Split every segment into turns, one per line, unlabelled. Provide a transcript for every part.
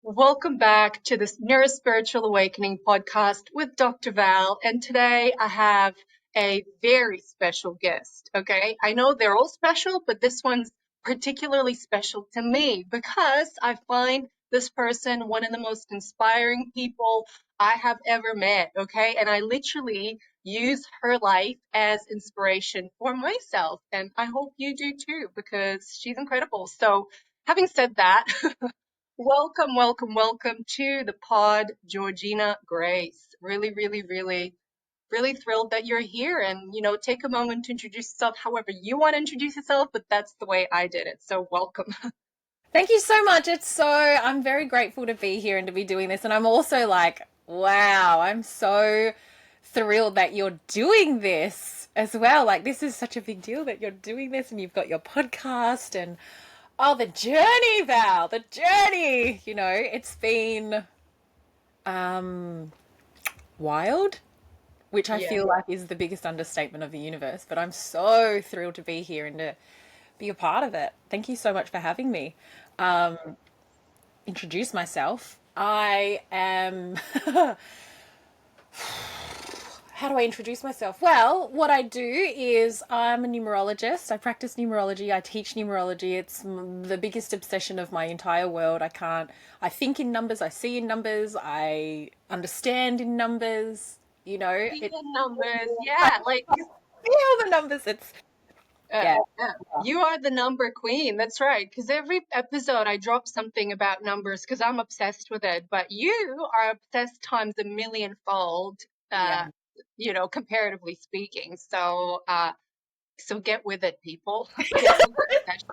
Welcome back to this Neuro-Spiritual Awakening podcast with Dr. Val. And today I have a very special guest. Okay. I know they're all special, but this one's particularly special to me because I find this person one of the most inspiring people I have ever met. Okay. And I literally use her life as inspiration for myself. And I hope you do too, because she's incredible. So, having said that, welcome to the pod, Georgina Grace. Really thrilled that you're here. And, take a moment to introduce yourself however you want to introduce yourself, but that's the way I did it. So, welcome.
Thank you so much. I'm very grateful to be here and to be doing this. And I'm also like, wow, I'm so thrilled that you're doing this as well. Like, this is such a big deal that you're doing this and you've got your podcast and, oh, the journey, Val, the journey. It's been wild, which I
Yeah.
feel like is the biggest understatement of the universe. But I'm so thrilled to be here and to be a part of it. Thank you so much for having me. Introduce myself. I am. How do I introduce myself? Well, what I do is I'm a numerologist. I practice numerology. I teach numerology. It's the biggest obsession of my entire world. I think in numbers. I see in numbers. I understand in numbers.
See the numbers.
I
Yeah.
feel the numbers.
Uh,
Yeah.
you are the number queen. That's right. Because every episode I drop something about numbers because I'm obsessed with it. But you are obsessed times a million fold,
Yeah.
comparatively speaking. So get with it, people. Get with the session.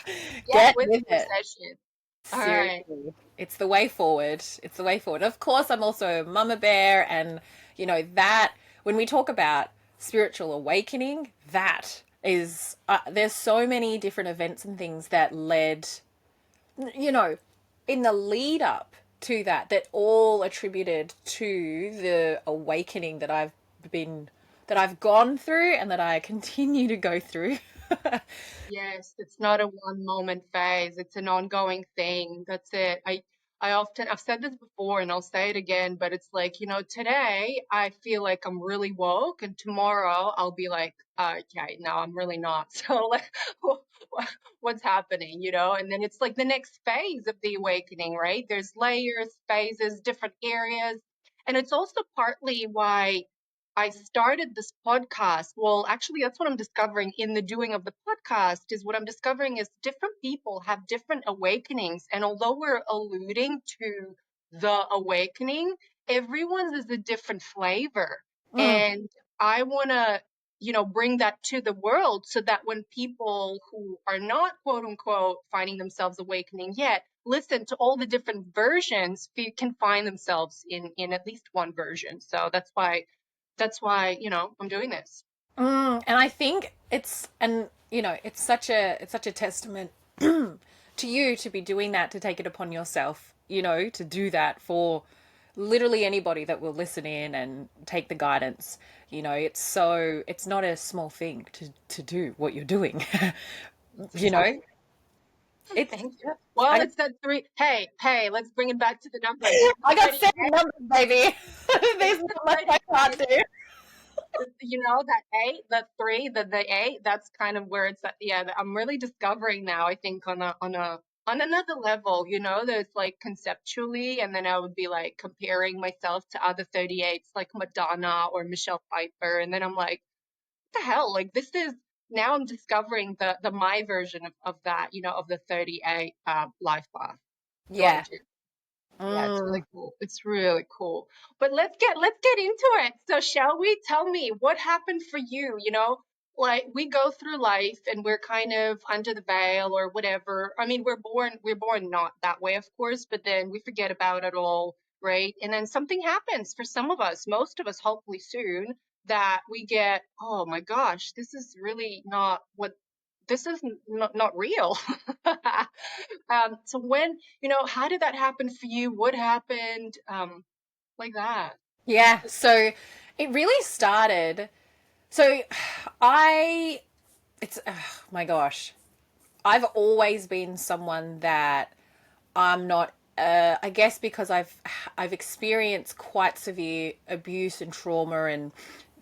Get
Get
with
with
the
it.
session. All right.
Seriously. It's the way forward. It's the way forward. Of course, I'm also a mama bear, and that when we talk about spiritual awakening, that is there's so many different events and things that led, you know, in the lead up to that all attributed to the awakening been that I've gone through and that I continue to go through.
Yes, it's not a one moment phase. It's an ongoing thing. That's it. I've said this before and I'll say it again, but it's like, today I feel like I'm really woke and tomorrow I'll be like, okay, no, I'm really not. So like, what's happening, And then it's like the next phase of the awakening, right? There's layers, phases, different areas. And it's also partly why I started this podcast. Well, actually, that's what I'm discovering in the doing of the podcast is what I'm discovering is different people have different awakenings. And although we're alluding to the awakening, everyone's is a different flavor.
Mm.
And I want to, bring that to the world so that when people who are not quote unquote finding themselves awakening yet, listen to all the different versions, can find themselves in at least one version. So that's why I'm doing this.
And I think it's such a testament to you to be doing that, to take it upon yourself, to do that for literally anybody that will listen in and take the guidance. It's not a small thing to do what you're doing. you know, it's
Thank you. Well,
I
it's that three. Hey, let's bring it back to the numbers.
I got
38.
7 numbers, baby.
It's
There's
the
not much I can't
38.
do.
That eight, the three, the eight. That's kind of where it's at. Yeah, I'm really discovering now. I think on another level. There's like conceptually, and then I would be like comparing myself to other 38s, like Madonna or Michelle Pfeiffer, and then I'm like, the hell? Like this is now I'm discovering the my version of that, of the 38 life path.
Yeah.
Gorgeous. Yeah, it's really
Mm.
cool. It's really cool. But let's get into it. So shall we? Tell me what happened for you, Like we go through life and we're kind of under the veil or whatever. I mean, we're born not that way, of course, but then we forget about it all, right? And then something happens for some of us, most of us, hopefully soon, that we get, oh my gosh, this is really not what this is not real. So how did that happen for you? What happened? Like that.
Yeah. So it really started. So I, it's, my gosh, I've always been someone that I'm not I guess because I've experienced quite severe abuse and trauma and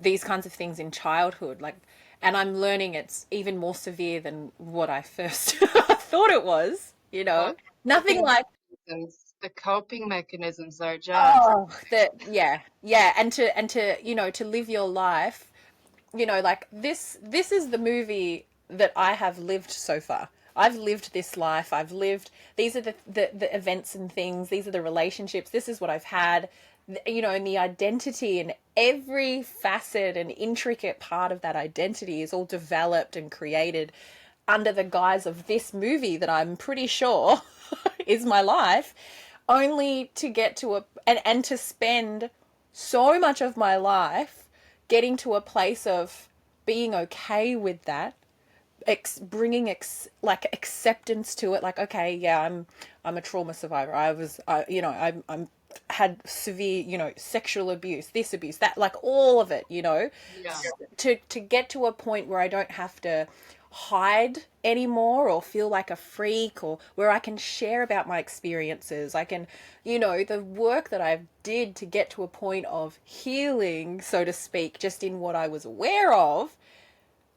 these kinds of things in childhood, like, and I'm learning it's even more severe than what I first thought it was. You
Well,
know, nothing
coping
like,
mechanisms, the coping mechanisms are just,
oh, that, yeah, yeah, and to to live your life, like this is the movie that I have lived so far. I've lived this life. I've lived, these are the events and things, these are the relationships, this is what I've had, and the identity and every facet and intricate part of that identity is all developed and created under the guise of this movie that I'm pretty sure is my life, only to get to and to spend so much of my life getting to a place of being okay with that, bringing like acceptance to it, like, okay, yeah, I'm a trauma survivor. I'm had severe, sexual abuse, this abuse, that, like all of it,
yeah,
to get to a point where I don't have to hide anymore or feel like a freak, or where I can share about my experiences. I can, the work that I did to get to a point of healing, so to speak, just in what I was aware of,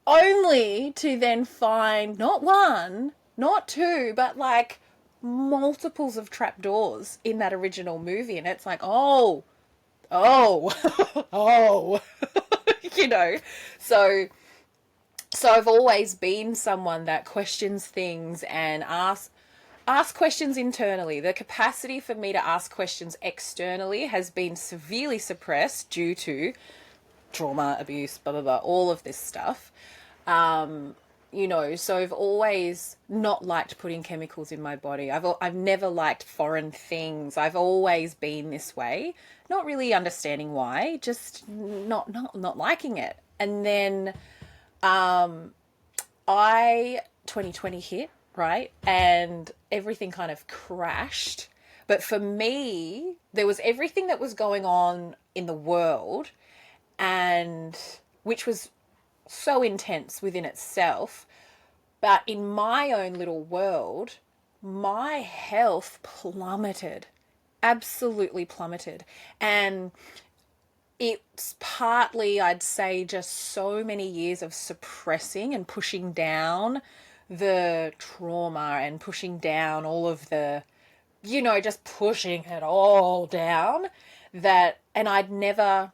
only to then find not one, not two, but like multiples of trapdoors in that original movie. And it's like, oh, oh, oh, you know. So so I've always been someone that questions things and ask questions internally. The capacity for me to ask questions externally has been severely suppressed due to trauma, abuse, blah blah blah, all of this stuff. So I've always not liked putting chemicals in my body. I've never liked foreign things. I've always been this way, not really understanding why, just not liking it. And then I 2020 hit, right? And everything kind of crashed. But for me, there was everything that was going on in the world, and which was so intense within itself. But in my own little world, my health plummeted, absolutely plummeted. And it's partly, I'd say, just so many years of suppressing and pushing down the trauma and pushing down all of the, just pushing it all down, and I'd never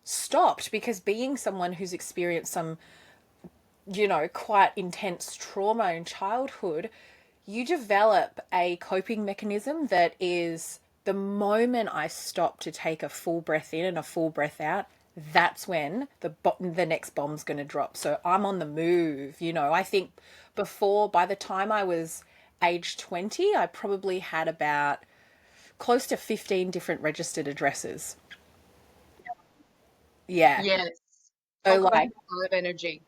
stopped, because being someone who's experienced some, quite intense trauma in childhood, you develop a coping mechanism that is, the moment I stop to take a full breath in and a full breath out, that's when the next bomb's going to drop. So I'm on the move. I think by the time I was age 20, I probably had about close to 15 different registered addresses. Yeah.
yes.
So
Talk about
like,
the five energy.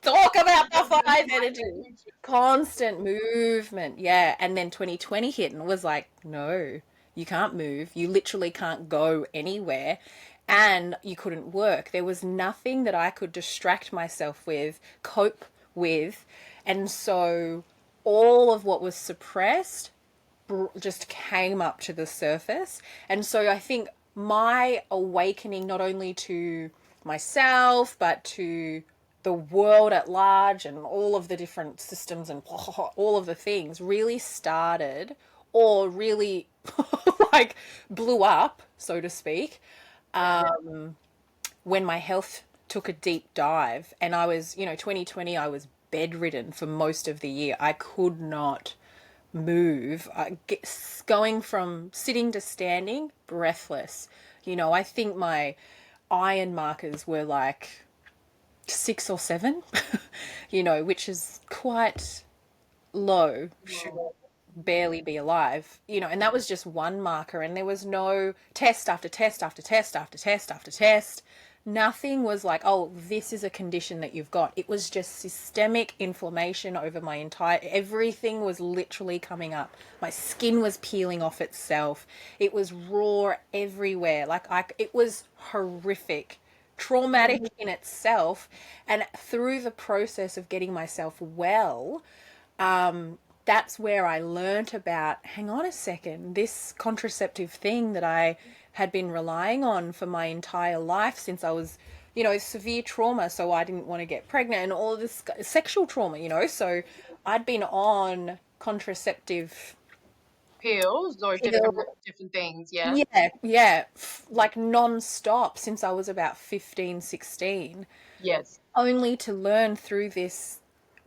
talk about the five energy. Constant movement. Yeah. And then 2020 hit and was like, no, you can't move. You literally can't go anywhere. And you couldn't work. There was nothing that I could distract myself with, cope with. And so all of what was suppressed just came up to the surface. And so I think my awakening, not only to myself, but to the world at large and all of the different systems and all of the things, really started, or really like blew up, so to speak, when my health took a deep dive. And I was, 2020, I was bedridden for most of the year. I could not move. Going from sitting to standing, breathless. I think my iron markers were like 6 or 7, which is quite low. Should barely be alive, and that was just one marker, and there was no test after test after test after test after test. Nothing was like, oh, this is a condition that you've got. It was just systemic inflammation over my entire, everything was literally coming up. My skin was peeling off itself. It was raw everywhere. It was horrific, traumatic in itself. And through the process of getting myself well, that's where I learnt about, hang on a second, this contraceptive thing that I had been relying on for my entire life since I was, severe trauma, so I didn't want to get pregnant, and all this sexual trauma, so I'd been on contraceptive
Pills or
pill.
different things, yeah.
Yeah, yeah, like non-stop since I was about 15, 16,
Yes.
only to learn through this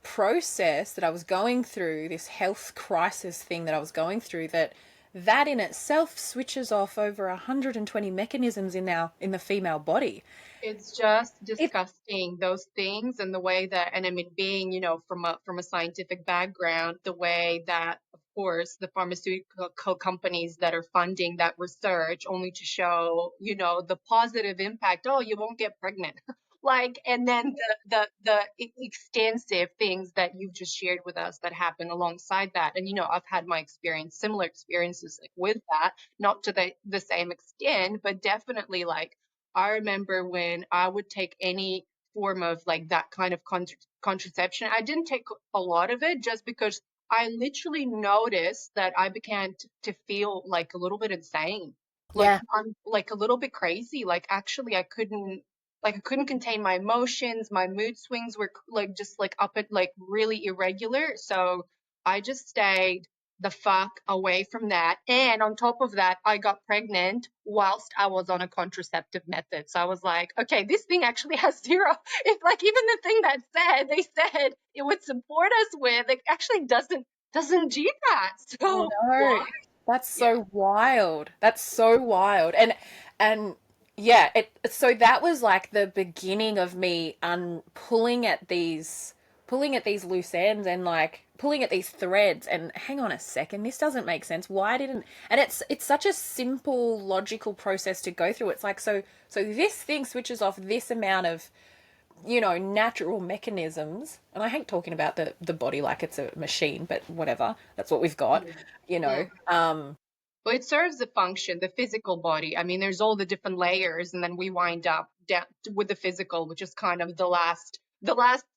process that I was going through, this health crisis thing that I was going through, that in itself switches off over 120 mechanisms in the female body.
It's just
It
disgusting, those things, and the way that, and I mean, being, from a scientific background, the way that, of course, the pharmaceutical companies that are funding that research only to show, the positive impact. Oh, you won't get pregnant. Like, and then the extensive things that you've just shared with us that happen alongside that. And, I've had my similar experiences like with that, not to the same extent, but definitely like I remember when I would take any form of like that kind of contraception. I didn't take a lot of it just because I literally noticed that I began to feel like a little bit insane. Like
yeah.
I'm like a little bit crazy. Like actually I couldn't contain my emotions. My mood swings were like just like up at like really irregular. So I just stayed the fuck away from that. And on top of that, I got pregnant whilst I was on a contraceptive method. So I was like, okay, this thing actually has zero. If like even the thing that they said it would support us with, it actually doesn't do that.
I
So
know.
what?
That's
Yeah.
so wild. That's so wild. And yeah, so that was like the beginning of me pulling at these loose ends and like pulling at these threads and hang on a second, this doesn't make sense. Why didn't and it's such a simple logical process to go through. It's like so this thing switches off this amount of natural mechanisms. And I hate talking about the body like it's a machine, but whatever. That's what we've got,
Mm.
you
Mm.
know.
Well, it serves a function, the physical body. I mean, there's all the different layers, and then we wind up down with the physical, which is kind of the last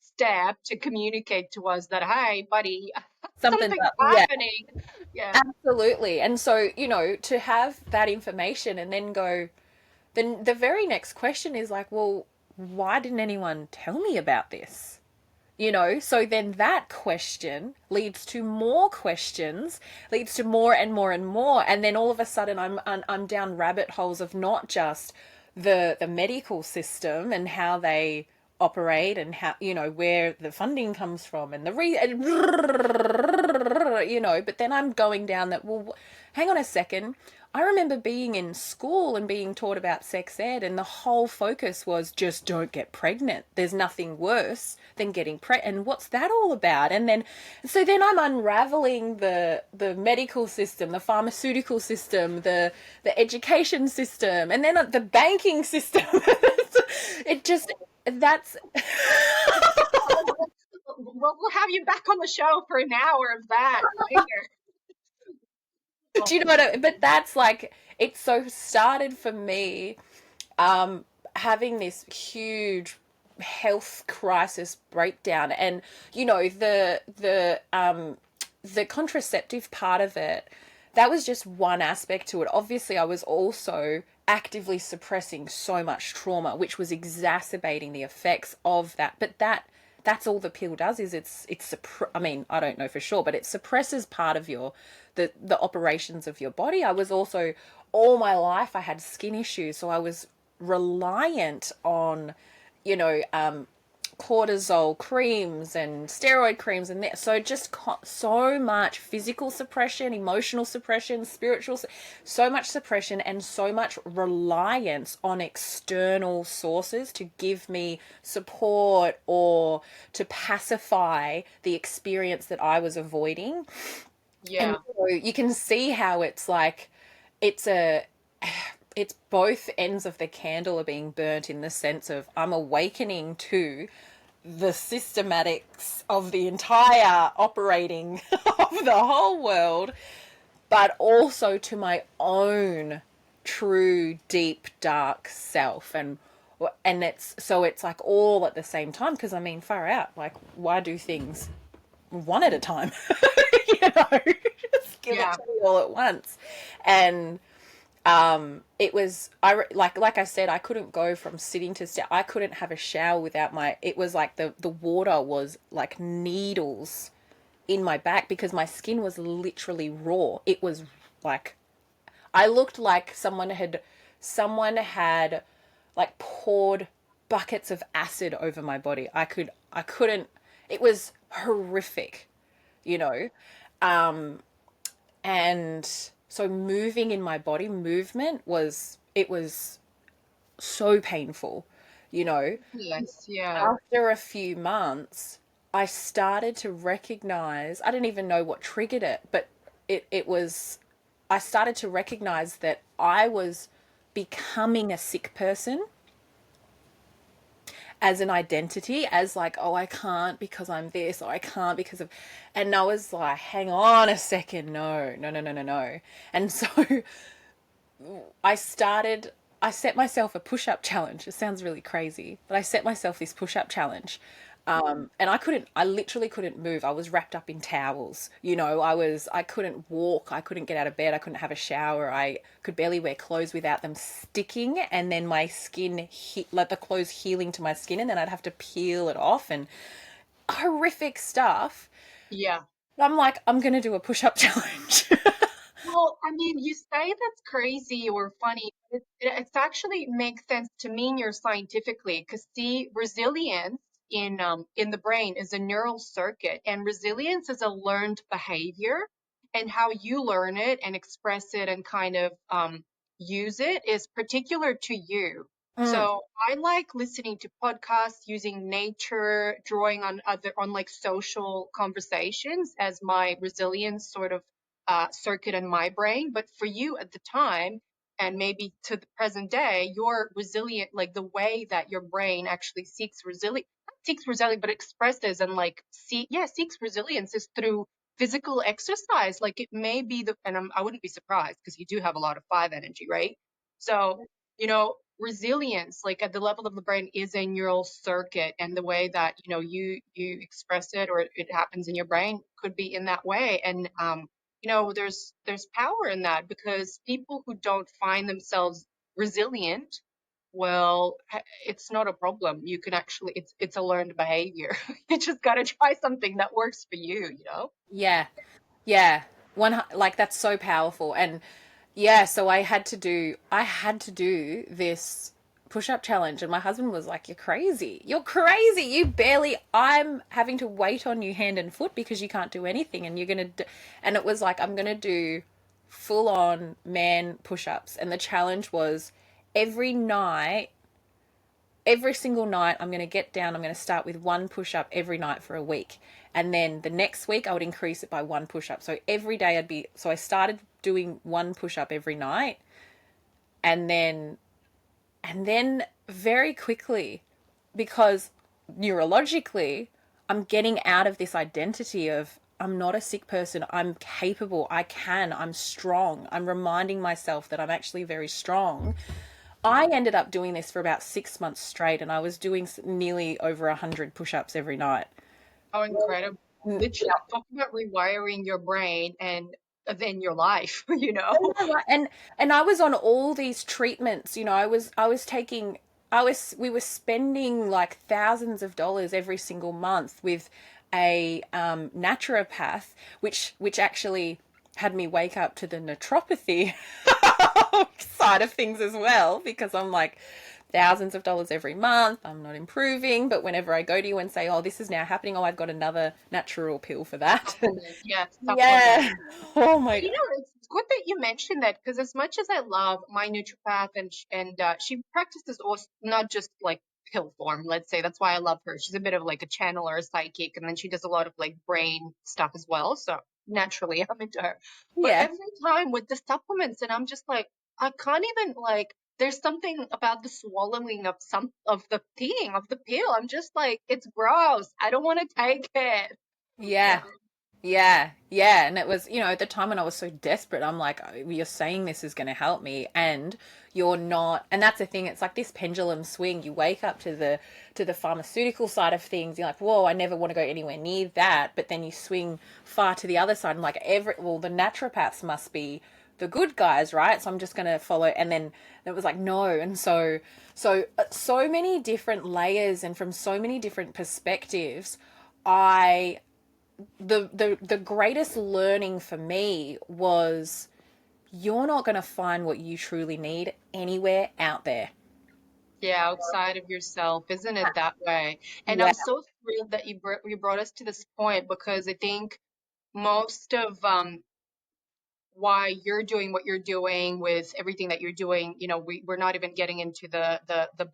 step to communicate to us that, hey, buddy,
Something's
something's
up. Yeah,
happening. Yeah.
absolutely. And so, to have that information and then go, then the very next question is like, well, why didn't anyone tell me about this? So then that question leads to more questions, leads to more and more and more, and then all of a sudden I'm down rabbit holes of not just the medical system and how they operate and how where the funding comes from and but then I'm going down that, well, hang on a second. I remember being in school and being taught about sex ed, and the whole focus was just don't get pregnant. There's nothing worse than getting pregnant. And what's that all about? And then, so then I'm unraveling the medical system, the pharmaceutical system, the education system, and then the banking system. It just, that's,
We'll have you back on the show for an hour of that later.
do you know what but that's like, it so started for me having this huge health crisis breakdown. And the contraceptive part of it, that was just one aspect to it. Obviously I was also actively suppressing so much trauma, which was exacerbating the effects of that. But that's all the pill does, is I mean, I don't know for sure, but it suppresses part of the operations of your body. I was also, all my life I had skin issues, so I was reliant on, you know, cortisol creams and steroid creams, and so just so much physical suppression, emotional suppression, so much suppression, and so much reliance on external sources to give me support or to pacify the experience that I was avoiding. And
Yeah.
so you can see how it's like, it's a it's both ends of the candle are being burnt, in the sense of I'm awakening to the systematics of the entire operating of the whole world, but also to my own true deep dark self. And it's like all at the same time, because I mean, far out, like, why do things one at a time? you know, just give it
Yeah.
to me all at once. And it was like I said, I couldn't go from sitting to sit. I couldn't have a shower without my. It was like the water was like needles in my back because my skin was literally raw. It was like I looked like someone had like poured buckets of acid over my body. I couldn't. It was horrific, you know. Um, and so moving in my body, movement was it was so painful, you know.
Yes. Yeah.
After a few months, I started to recognize, I didn't even know what triggered it, but it was, I started to recognize that I was becoming a sick person as an identity, as like, oh, I can't because I'm this, or I can't because of, and I was like, hang on a second, no, no, no, no, no, no. And so I started, I set myself a push up challenge. It sounds really crazy, but I set myself this push up challenge. And I literally couldn't move. I was wrapped up in towels. You know, I couldn't walk. I couldn't get out of bed. I couldn't have a shower. I could barely wear clothes without them sticking. And then my skin, like the clothes healing to my skin. And then I'd have to peel it off and horrific stuff.
Yeah.
I'm like, I'm going to do a push up challenge.
Well, I mean, you say that's crazy or funny. It's actually makes sense to me neuroscientifically because see, resilience in the brain is a neural circuit, and resilience is a learned behavior, and how you learn it and express it and kind of use it is particular to you.
Mm,
So I like listening to podcasts, using nature, drawing on other on like social conversations as my resilience sort of circuit in my brain. But for you at the time, and maybe to the present day, you're resilient, like the way that your brain actually seeks resilience, not seeks resilience, but expresses and like seeks resilience is through physical exercise. Like it may be and I wouldn't be surprised because you do have a lot of five energy, right? So, resilience, like at the level of the brain, is a neural circuit, and the way that you express it or it happens in your brain could be in that way. And there's power in that because people who don't find themselves resilient, well, it's not a problem. You can actually, it's a learned behavior. You just got to try something that works for you.
yeah. Yeah, like that's so powerful. And yeah, so I had to do this push-up challenge, and my husband was like, "You're crazy. You're crazy. I'm having to wait on you hand and foot because you can't do anything, and you're gonna do." And it was like, I'm gonna do full-on man push-ups, and the challenge was every night every single night I'm going to get down, I'm going to start with one push up every night for a week, and then the next week I would increase it by one push up. So every day I started doing one push up every night, and then very quickly, because neurologically I'm getting out of this identity of I'm not a sick person, I'm capable, I'm strong, I'm reminding myself that I'm actually very strong. I ended up doing this for about 6 months straight, and I was doing nearly over 100 push-ups every night.
How incredible. Literally, talk about rewiring your brain and then your life, you know?
And I was on all these treatments. We were spending like thousands of dollars every single month with a naturopath, which actually had me wake up to the naturopathy side of things as well, because I'm like, thousands of dollars every month, I'm not improving. But whenever I go to you and say, oh, this is now happening, oh, I've got another natural pill for that.
Supplement. Yeah, supplement.
Yeah. Oh
But
my God.
it's good that you mentioned that because as much as I love my naturopath and she practices also not just like pill form, let's say that's why I love her. She's a bit of like a channeler, a psychic, and then she does a lot of like brain stuff as well. So naturally, I'm into her. But
Yeah.
every time with the supplements, and I'm just like, I can't even like. There's something about the swallowing of some of the pill. I'm just like, it's gross. I don't want to take it. You
Yeah.
know?
Yeah, yeah. And it was, at the time when I was so desperate, I'm like, "Oh, you're saying this is going to help me, and you're not." And that's the thing. It's like this pendulum swing. You wake up to the pharmaceutical side of things. You're like, whoa, I never want to go anywhere near that. But then you swing far to the other side. And like well, the naturopaths must be the good guys, right? So I'm just going to follow. And then it was like, no. And so many different layers and from so many different perspectives, I the greatest learning for me was you're not going to find what you truly need anywhere out there.
Yeah, outside of yourself, isn't it that way? And
Yeah.
I'm so thrilled that you brought us to this point, because I think most of why you're doing what you're doing with everything that you're doing, we're not even getting into the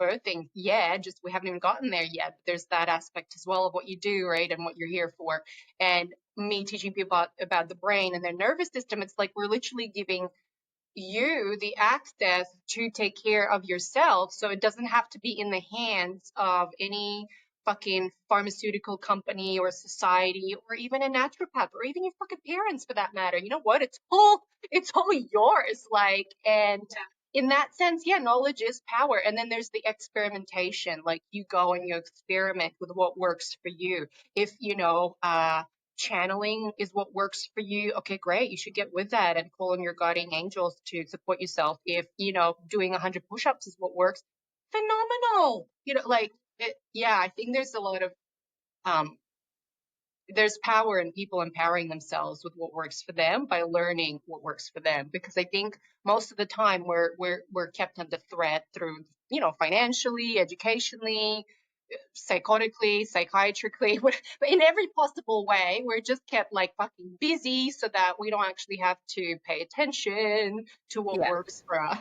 birthing yet, just we haven't even gotten there yet. There's that aspect as well of what you do, right? And what you're here for. And me teaching people about the brain and their nervous system, it's like we're literally giving you the access to take care of yourself, so it doesn't have to be in the hands of any fucking pharmaceutical company or society or even a naturopath or even your fucking parents for that matter. You know what, it's all yours, like. And in that sense, yeah, knowledge is power. And then there's the experimentation, like you go and you experiment with what works for you. If channeling is what works for you, okay, great, you should get with that and call on your guardian angels to support yourself. If doing 100 push-ups is what works, phenomenal. Like yeah, I think there's a lot of um there's power in people empowering themselves with what works for them by learning what works for them, because I think most of the time we're kept under threat through financially, educationally, psychotically, psychiatrically, but in every possible way, we're just kept like fucking busy so that we don't actually have to pay attention to what
Yeah.
works for us.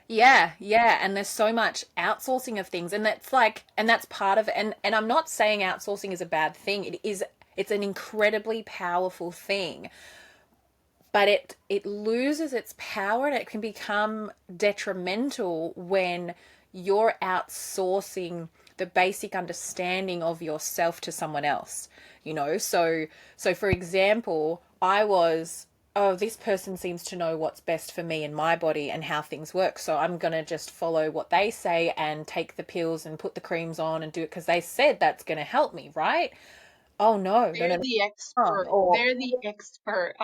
Yeah, yeah, and there's so much outsourcing of things, and that's part of it. And I'm not saying outsourcing is a bad thing. It's an incredibly powerful thing, but it loses its power and it can become detrimental when you're outsourcing the basic understanding of yourself to someone else. So for example, I was, oh, this person seems to know what's best for me and my body and how things work, so I'm going to just follow what they say and take the pills and put the creams on and do it because they said that's going to help me, right? Oh, no, no, no,
They're
no.
the
Oh,
expert.
or
They're the expert.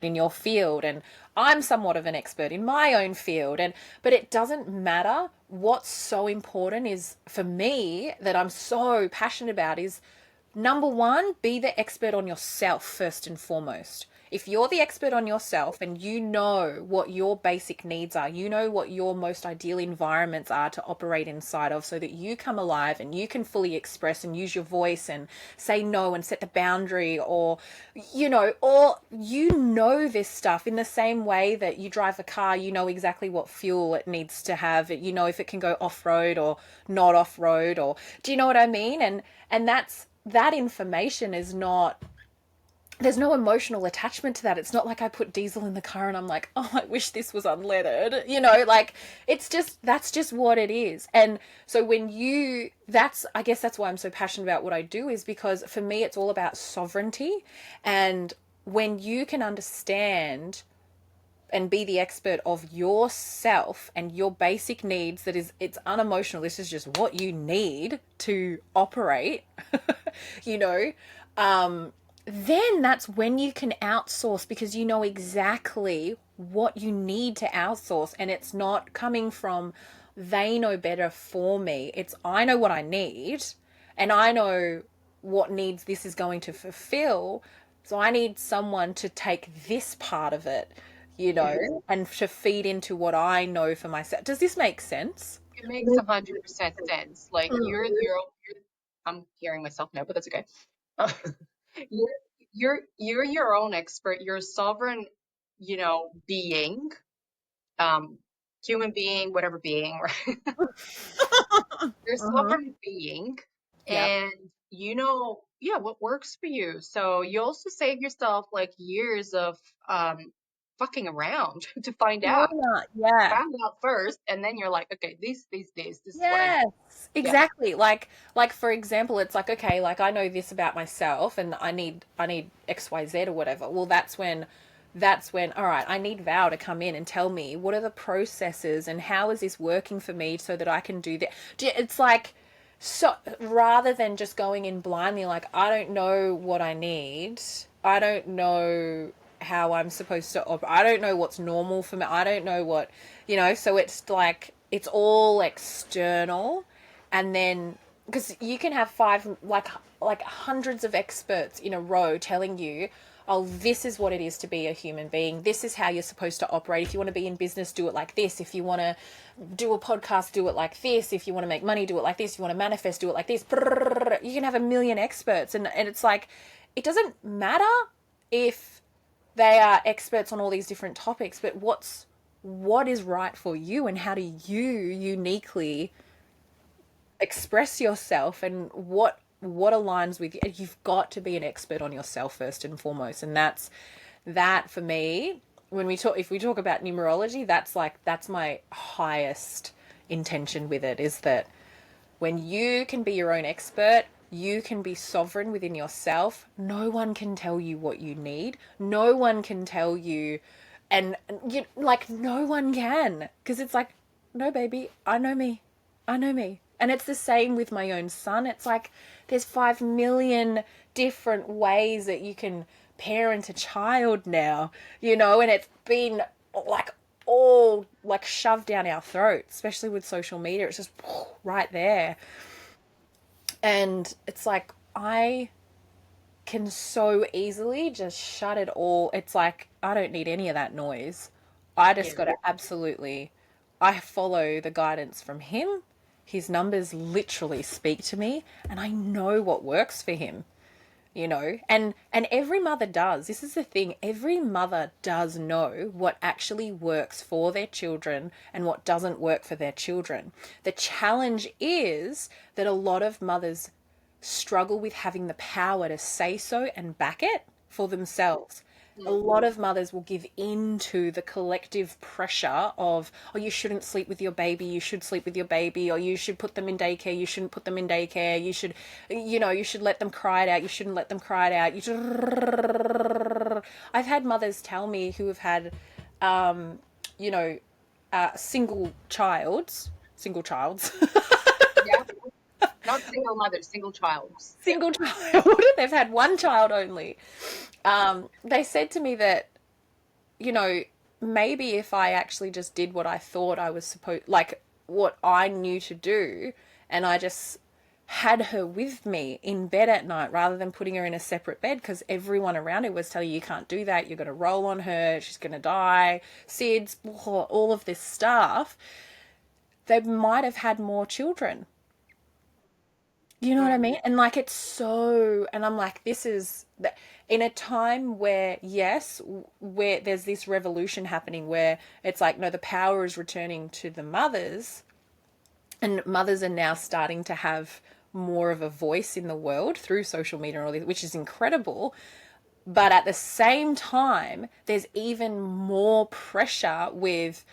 in your field, and I'm somewhat of an expert in my own field, and but it doesn't matter. What's so important is for me that I'm so passionate about is number one, be the expert on yourself first and foremost. If you're the expert on yourself and you know what your basic needs are, you know what your most ideal environments are to operate inside of so that you come alive and you can fully express and use your voice and say no and set the boundary, or this stuff in the same way that you drive a car, you know exactly what fuel it needs to have, you know if it can go off road or not off road, or do you know what I mean? And that information is not, there's no emotional attachment to that. It's not like I put diesel in the car and I'm like, oh, I wish this was unleaded. Like it's just, that's just what it is. And so I guess that's why I'm so passionate about what I do, is because for me, it's all about sovereignty. And when you can understand and be the expert of yourself and your basic needs, it's unemotional, this is just what you need to operate, you know then that's when you can outsource, because you know exactly what you need to outsource, and it's not coming from they know better for me. It's I know what I need, and I know what needs this is going to fulfill, so I need someone to take this part of it, and to feed into what I know for myself. Does this make sense?
It makes 100% sense. Like I'm hearing myself now, but that's okay. You're you're your own expert. You're a sovereign, being, um, human being, whatever being, right? You're a
Mm-hmm.
sovereign being,
Yep.
and yeah, what works for you. So you also save yourself like years of um fucking around to find
Why
out.
not? Yeah.
Found out first, and then you're like, okay, this is what I need.
Yes,
Yeah.
exactly. Like for example, it's like, okay, like I know this about myself and I need XYZ or whatever. Well, that's when all right, I need Val to come in and tell me what are the processes and how is this working for me so that I can do that. It's like, so rather than just going in blindly like I don't know what I need. I don't know how I'm supposed to I don't know what's normal for me. I don't know what, so it's like it's all external. And then because you can have five, like hundreds of experts in a row telling you, oh, this is what it is to be a human being, this is how you're supposed to operate, if you want to be in business, do it like this, if you want to do a podcast, do it like this, if you want to make money, do it like this, if you want to manifest, do it like this. You can have a million experts, and it's like it doesn't matter if they are experts on all these different topics, but what is right for you and how do you uniquely express yourself and what aligns with you. You've got to be an expert on yourself first and foremost, and that for me, when we talk if we talk about numerology, that's my highest intention with it, is that when you can be your own expert, you can be sovereign within yourself. No one can tell you what you need. No one can tell you, and you like no one can, because it's like, no, baby, I know me. I know me. And it's the same with my own son. It's like there's 5 million different ways that you can parent a child now, and it's been like all like shoved down our throats, especially with social media. It's just right there. And it's like I can so easily just shut it all. It's like I don't need any of that noise. I just
Yeah.
got to absolutely, I follow the guidance from him. His numbers literally speak to me and I know what works for him, and every mother does. This is the thing, every mother does know what actually works for their children and what doesn't work for their children. The challenge is that a lot of mothers struggle with having the power to say so and back it for themselves. A
Mm.
lot of mothers will give in to the collective pressure of, oh, you shouldn't sleep with your baby, you should sleep with your baby, or you should put them in daycare, you shouldn't put them in daycare, you should let them cry it out, you shouldn't let them cry it out. I've had mothers tell me who have had, you know, single childs,
Yeah. Not single mother, single child. Yeah.
single child, they've had one child only. They said to me that, you know, maybe if I actually just did what I thought I was supposed, like what I knew to do, and I just had her with me in bed at night rather than putting her in a separate bed, because everyone around her was telling you can't do that, you're going to roll on her, she's going to die, SIDS, all of this stuff, they might have had more children. You know what I
Mm.
mean? And like it's so, and I'm like, this is in a time where, yes, where there's this revolution happening where it's like, no, the power is returning to the mothers, and mothers are now starting to have more of a voice in the world through social media and all this, which is incredible. But at the same time, there's even more pressure with,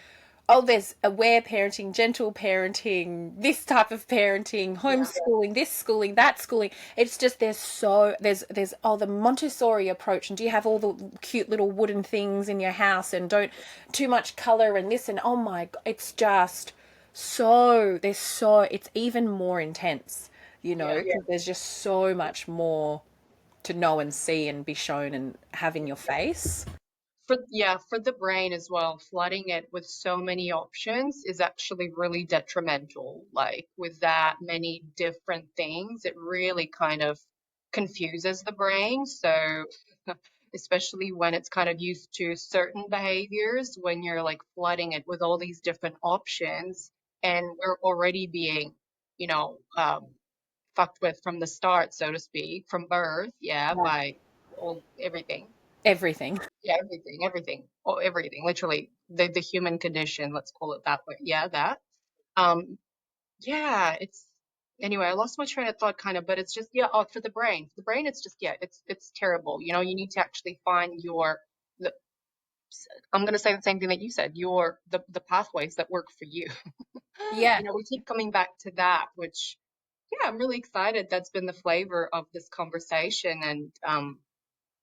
oh, there's aware parenting, gentle parenting, this type of parenting,
Yeah.
homeschooling, this schooling, that schooling. It's just there's oh, the Montessori approach, and do you have all the cute little wooden things in your house, and don't too much color and this, and oh my, it's just it's even more intense,
Yeah.
because there's just so much more to know and see and be shown and have in your face.
For the brain as well, flooding it with so many options is actually really detrimental. Like with that many different things, it really kind of confuses the brain. So especially when it's kind of used to certain behaviors, when you're like flooding it with all these different options, and we're already being, you know, fucked with from the start, so to speak, from birth, yeah,
Yeah.
by all everything.
Everything.
Yeah, everything. Oh, everything. Literally, the human condition, let's call it that way. Yeah, that. Um, yeah, it's anyway, I lost my train of thought kind of, but it's just yeah, oh, for the brain. For the brain, it's just yeah, it's terrible. You know, you need to actually find your the I'm going to say the same thing that you said, your the pathways that work for you.
Yeah.
We keep coming back to that, which, yeah, I'm really excited. That's been the flavor of this conversation. And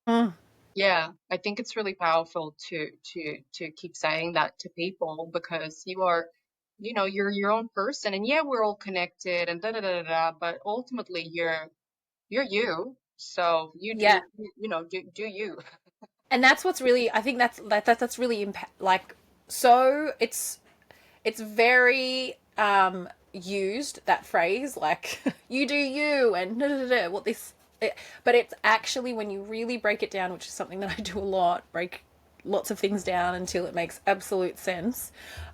Mm.
yeah, I think it's really powerful to keep saying that to people, because you are, you're your own person, and yeah, we're all connected and da da da da da, but ultimately you're you. So you
Yeah.
do you.
And that's what's really, I think that's really like, so it's very used, that phrase, like you do you and da, da, da, da, what this but it's actually, when you really break it down, which is something that I do a lot, break lots of things down until it makes absolute sense.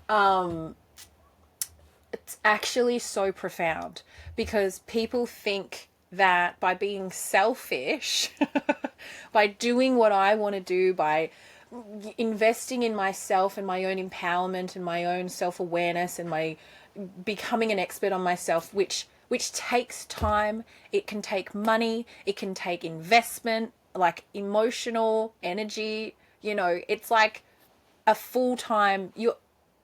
um it's actually so profound, because people think that by being selfish, by doing what I want to do, by investing in myself and my own empowerment and my own self-awareness and my becoming an expert on myself, which takes time, it can take money, it can take investment, like emotional energy, it's like a full-time,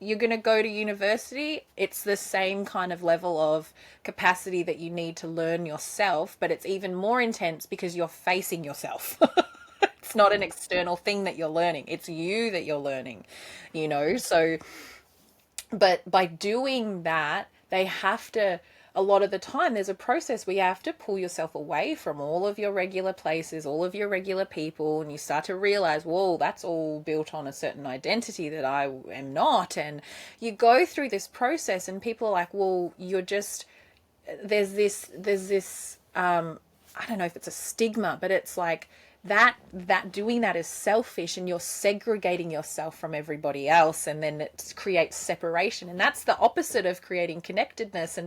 you're going to go to university, it's the same kind of level of capacity that you need to learn yourself, but it's even more intense because you're facing yourself. It's not an external thing that you're learning, it's you that you're learning, so, but by doing that, they have to, a lot of the time there's a process where you have to pull yourself away from all of your regular places, all of your regular people, and you start to realize, whoa, that's all built on a certain identity that I am not. And you go through this process, and people are like, well, you're just, there's this I don't know if it's a stigma, but it's like that doing that is selfish, and you're segregating yourself from everybody else, and then it creates separation, and that's the opposite of creating connectedness.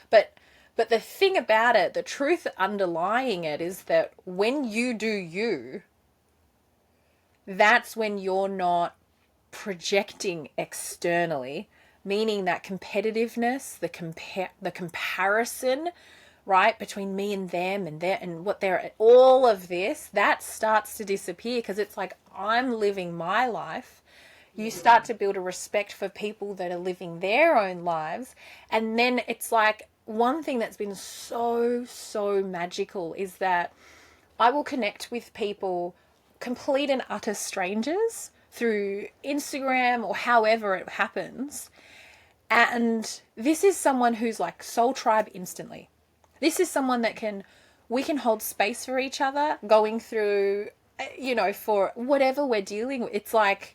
But the thing about it, the truth underlying it, is that when you do you, that's when you're not projecting externally, meaning that competitiveness, the comparison, right, between me and them and their and what they're, all of this, that starts to disappear, because it's like, I'm living my life. You start to build a respect for people that are living their own lives. And then it's like, one thing that's been so magical is that I will connect with people, complete and utter strangers, through Instagram or however it happens. And this is someone who's like soul tribe instantly. This is someone that we can hold space for each other, going through, for whatever we're dealing with. It's like,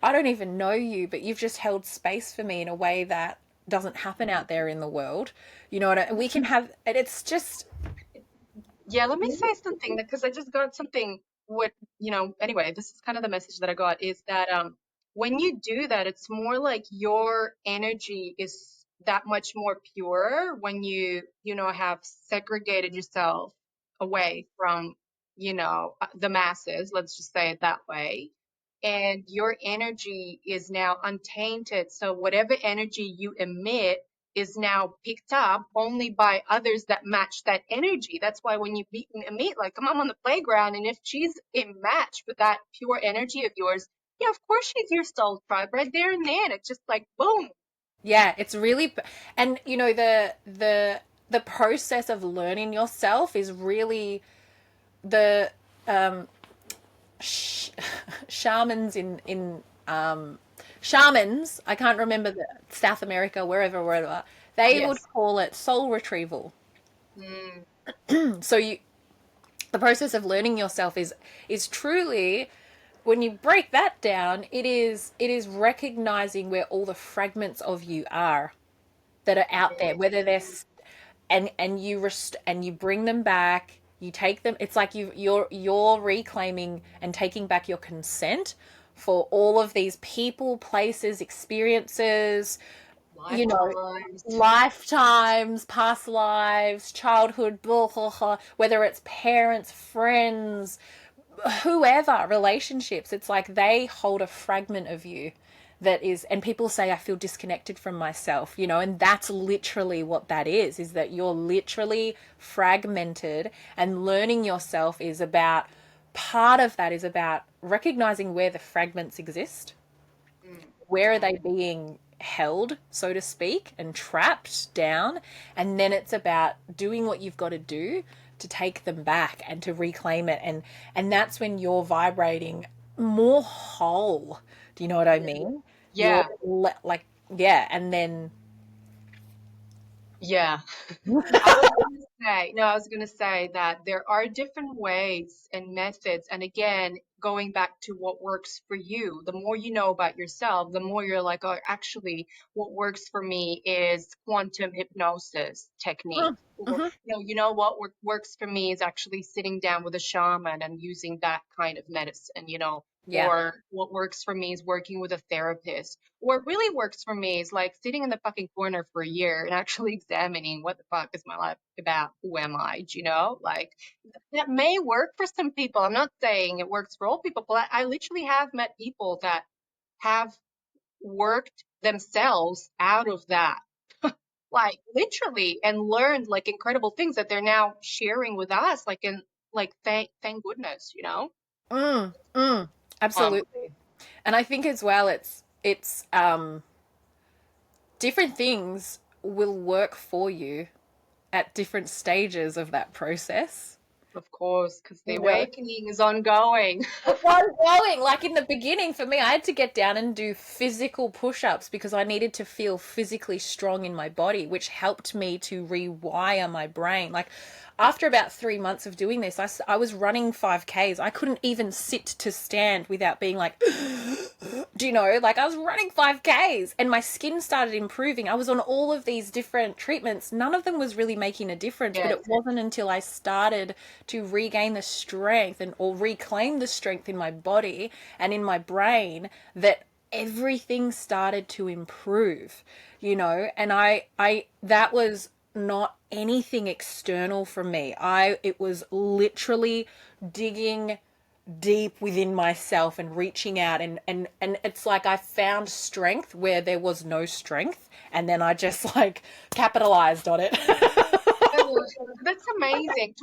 I don't even know you, but you've just held space for me in a way that doesn't happen out there in the world. We can have, and it's just,
Yeah, let me say something, because I just got something. What, anyway, this is kind of the message that I got, is that when you do that, it's more like your energy is that much more pure when you have segregated yourself away from, the masses, let's just say it that way. And your energy is now untainted. So whatever energy you emit is now picked up only by others that match that energy. That's why when you meet like a mom on the playground, and if she's a match with that pure energy of yours, yeah, of course she's your soul tribe right there and then. It's just like boom.
yeah, it's really, and the process of learning yourself is really the um, sh- shamans in shamans. I can't remember, the South America, wherever. They would
Yes.
call it soul retrieval.
Mm,
So the process of learning yourself is truly, when you break that down, it is recognizing where all the fragments of you are that are out there, whether they're and you bring them back, you take them, it's like you're reclaiming and taking back your consent for all of these people, places, experiences, you know
lifetimes.
lifetimes, past lives, childhood, blah, blah, blah, whether it's parents, friends, whoever, relationships. It's like they hold a fragment of you that is, and people say, I feel disconnected from myself, and that's literally what that is that you're literally fragmented, and learning yourself is about part of that is about recognizing where the fragments exist.
Mm,
Where are
mm.
they being held, so to speak, and trapped down? And then it's about doing what you've got to do to take them back and to reclaim it. And that's when you're vibrating more whole. Do you know what I
Yeah.
mean? You're
Yeah.
like, yeah, and then
Yeah. I was going to say, no, I was going to say that there are different ways and methods. And again, going back to what works for you, the more you know about yourself, the more you're like, oh, actually, what works for me is quantum hypnosis technique. Or,
mm-hmm.
what works for me is actually sitting down with a shaman and using that kind of medicine.
Yeah.
Or what works for me is working with a therapist. What really works for me is like sitting in the fucking corner for a year and actually examining what the fuck is my life about? Who am I? Do you know? Like that may work for some people. I'm not saying it works for all people, but I literally have met people that have worked themselves out of that. Like literally and learned like incredible things that they're now sharing with us, like thank goodness.
Mm, mm,
Um,
absolutely. And I think as well, it's different things will work for you at different stages of that process.
of course, because the
You know,
awakening is ongoing.
it was going. Like in the beginning, for me, I had to get down and do physical push ups because I needed to feel physically strong in my body, which helped me to rewire my brain. Like after about 3 months of doing this, I was running 5Ks. I couldn't even sit to stand without being like, do you know, like I was running 5Ks and my skin started improving. I was on all of these different treatments. None of them was really making a difference, but
Yes.
it wasn't until I started to regain the strength and or reclaim the strength in my body and in my brain that everything started to improve. And I that was not anything external from me. It was literally digging deep within myself and reaching out, and it's like I found strength where there was no strength, and then I just like capitalized on it.
Oh, that's amazing.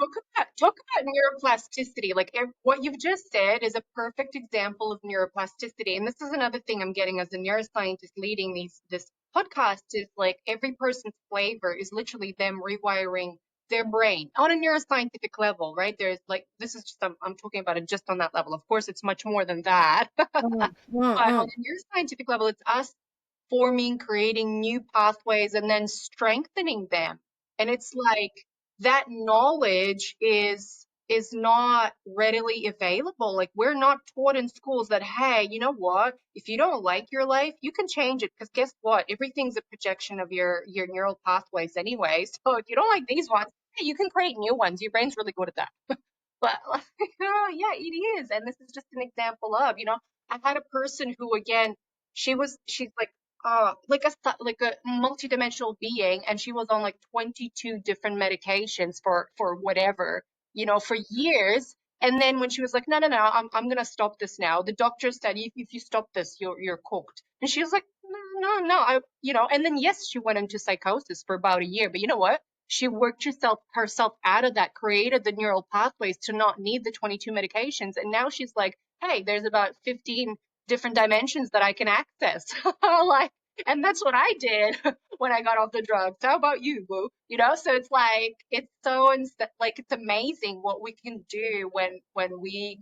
Talk about neuroplasticity. Like what you've just said is a perfect example of neuroplasticity. And this is another thing I'm getting as a neuroscientist leading this podcast is like every person's flavor is literally them rewiring their brain on a neuroscientific level, right? There's like this is just I'm talking about it just on that level. Of course, it's much more than that.
Mm, mm,
But on
mm.
a neuroscientific level, it's us forming, creating new pathways, and then strengthening them. And it's like that knowledge is not readily available. Like we're not taught in schools that, hey, you know what? If you don't like your life, you can change it because guess what? Everything's a projection of your neural pathways anyway. So if you don't like these ones, hey, you can create new ones. Your brain's really good at that. But like, oh, yeah, it is. And this is just an example of, I had a person who, again, she's like a multidimensional being, and she was on like 22 different medications for whatever, for years. And then when she was like, no, no, no, I'm gonna stop this now. The doctor said if you stop this, you're cooked. And she was like, no, no, no, and then yes, she went into psychosis for about a year. But you know what? She worked herself out of that, created the neural pathways to not need the 22 medications, and now she's like, hey, there's about 15 different dimensions that I can access. Like, and that's what I did when I got off the drugs. How about you, boo? So it's like it's amazing what we can do when we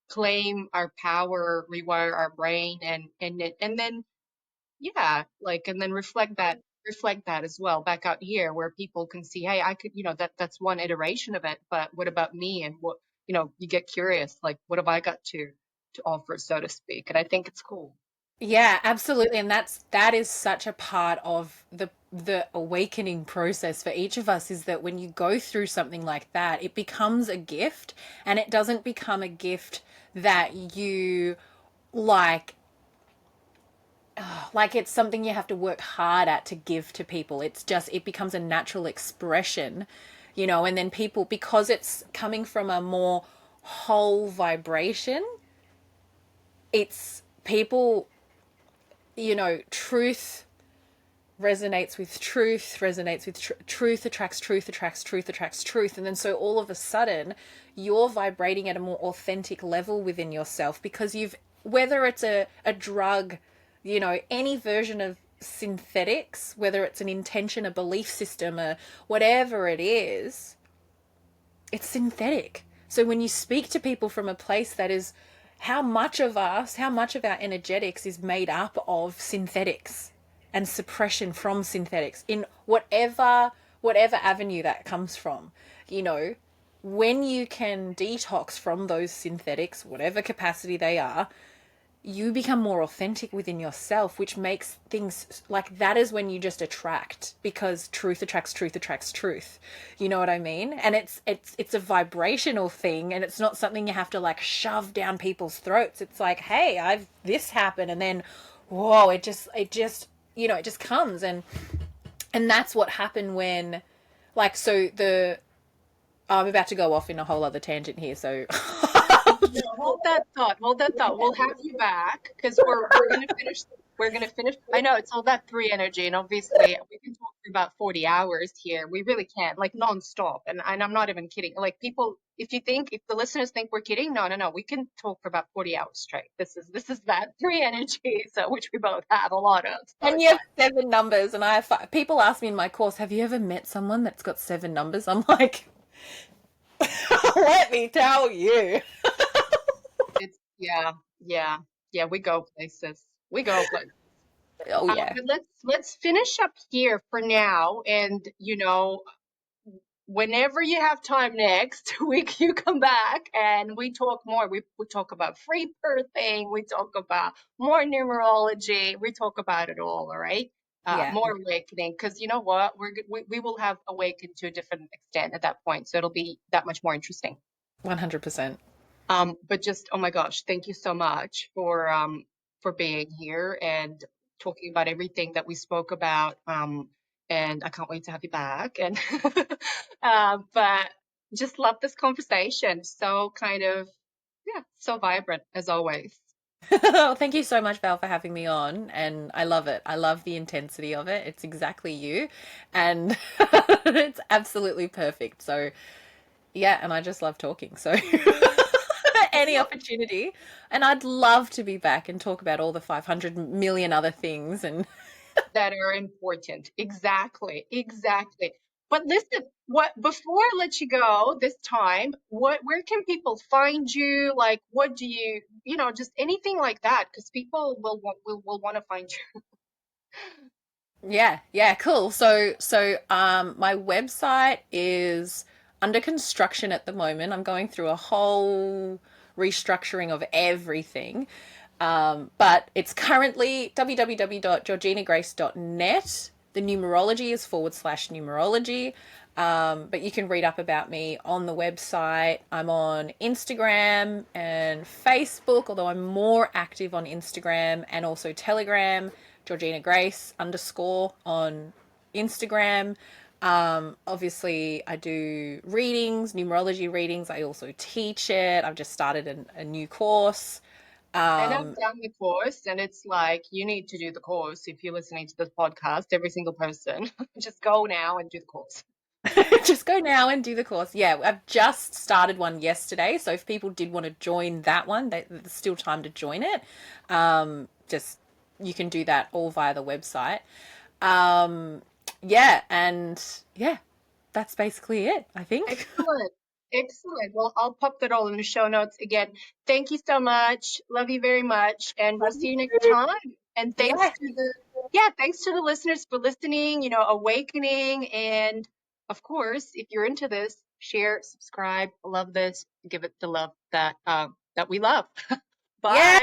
claim our power, rewire our brain, and then yeah, like, and then reflect that as well back out here where people can see, hey, I could, that's one iteration of it, but what about me? And you get curious, like, what have I got to offer, so to speak? And I think it's cool.
Yeah, absolutely. And that is such a part of the awakening process for each of us is that when you go through something like that, it becomes a gift, and it doesn't become a gift that you like like it's something you have to work hard at to give to people. It becomes a natural expression, and then people, because it's coming from a more whole vibration, it's people, truth resonates with truth, resonates with truth attracts truth, attracts truth, attracts truth. And then so all of a sudden, you're vibrating at a more authentic level within yourself because you've, whether it's a drug, you know, any version of synthetics, whether it's an intention, a belief system, a whatever it is, it's synthetic. So when you speak to people from a place that is, how much of us, how much of our energetics is made up of synthetics and suppression from synthetics in whatever avenue that comes from, you know, when you can detox from those synthetics, whatever capacity they are, you become more authentic within yourself, which makes things like that is when you just attract, because truth attracts truth attracts truth. You know what I mean? And it's a vibrational thing, and it's not something you have to like shove down people's throats. It's like, hey, I've this happened, and then whoa, it just you know, it just comes. And that's what happened when, like, so the I'm about to go off in a whole other tangent here, so
No, hold that thought. Hold that thought. We'll have you back because we're gonna finish. We're gonna finish. I know it's all that three energy, and obviously we can talk for about 40 hours here. We really can, like nonstop. And I'm not even kidding. Like people, if the listeners think we're kidding, no, no, no. We can talk for about 40 hours straight. This is that three energy, so which we both have a lot of. So
and
it's
you have
like,
seven numbers, and I have five. People ask me in my course, have you ever met someone that's got seven numbers? I'm like, let me tell you.
it's yeah, yeah, yeah. We go places. We go places.
Oh yeah.
But let's finish up here for now, and whenever you have time next week, you come back and we talk more. We talk about free birthing, we talk about more numerology, we talk about it all right?
Yeah.
More awakening, because you know what? We will have awakened to a different extent at that point, so it'll be that much more interesting.
100%.
But just, oh my gosh, thank you so much for being here and talking about everything that we spoke about. And I can't wait to have you back. And but just love this conversation. So kind of, yeah, so vibrant as always.
Thank you so much, Val, for having me on. And I love it. I love the intensity of it. It's exactly you. And it's absolutely perfect. So, yeah. And I just love talking. So, any opportunity. And I'd love to be back and talk about all the 500 million other things. And
That are important. Exactly, exactly. But listen, what before I let you go this time, where can people find you? Like, what do just anything like that, because people will want to find you.
yeah, yeah, cool. So my website is under construction at the moment. I'm going through a whole restructuring of everything. But it's currently www.georginagrace.net. The numerology is /numerology. But you can read up about me on the website. I'm on Instagram and Facebook, although I'm more active on Instagram, and also Telegram, Georgina Grace _ on Instagram. Obviously, I do readings, numerology readings. I also teach it. I've just started a new course.
And I've
Um,
done the course, and it's like you need to do the course if you're listening to this podcast. Every single person, just go now and do the course.
just go now and do the course. Yeah, I've just started one yesterday. So if people did want to join that one, there's still time to join it. Just you can do that all via the website. Um, yeah, and yeah, that's basically it, I think.
Excellent. Excellent. Well, I'll pop that all in the show notes again. Thank you so much. Love you very much. And we'll
Love
see
you
you next
too.
time. And
Yeah.
thanks to the listeners for listening, awakening. And of course, if you're into this, share, subscribe, love this, give it the love that we love.
Yeah.
Bye.